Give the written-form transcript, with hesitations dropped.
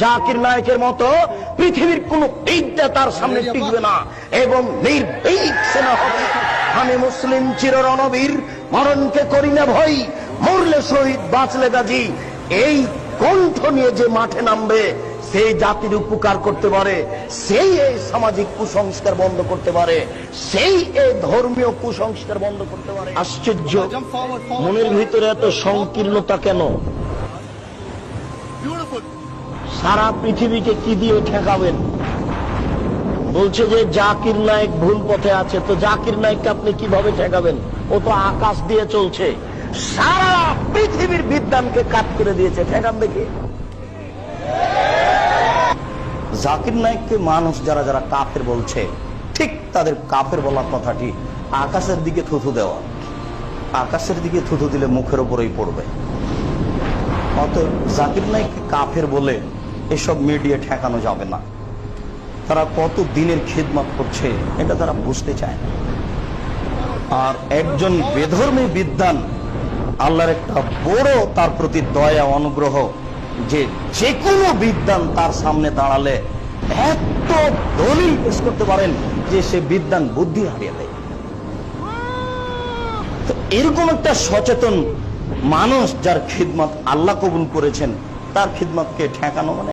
জাকির নায়েকের মতো পৃথিবীর কোন বিদ্যা তার সামনে টিকবে না এবং নির্ভীক সেনা হবে। আমি মুসলিম চির রণবীর, মরণকে করি না ভয়, মরলে শহীদ বাঁচলে গাজী। এই কণ্ঠ নিয়ে যে মাঠে নামবে, সেই জাতির উপকার করতে পারে, সেই এই সামাজিক কুসংস্কার বন্ধ করতে পারে, সেই এই ধর্মীয় কুসংস্কার বন্ধ করতে পারে। আশ্চর্য, মনের ভিতরে এত সংকীর্ণতা কেন? সারা পৃথিবীকে কি দিয়ে ঠেকাবেন? বলছে যে জাকির নায়েক ভুল পথে আছে, তো জাকির নায়েককে আপনি কিভাবে ঠেকাবেন? ও তো আকাশ দিয়ে চলছে, সারা পৃথিবীর বিদ্যানকে কাট করে দিয়েছে, ঠেকান দেখে। জাকির নায়েককে মানুষ যারা যারা কাফের বলছে, ঠিক তাদের কাফের বলার কথাটি আকাশের দিকে থুথু দেওয়া। আকাশের দিকে থুথু দিলে মুখের উপরেই পড়বে। অতএব জাকির নায়েককে কাফের বলে এসব মিডিয়া ঠেকানো যাবে না। তারা কত দিনের খিদমত করছে এটা তারা বুঝতে চায় না। আর একজন বেধর্মী বিদ্বান, আল্লাহর একটা বড় তার প্রতি দয়া অনুগ্রহ যে যে কোনো বিদ্বান তার সামনে দাঁড়ালে এত দলিল পেশ করতে পারেন যে সে বিদ্বান বুদ্ধি হারিয়ে দেয়। তো এরকম একটা সচেতন মানুষ যার খিদমত আল্লাহ কবুল করেছেন, তার খিদমতকে ঠেকানো মানে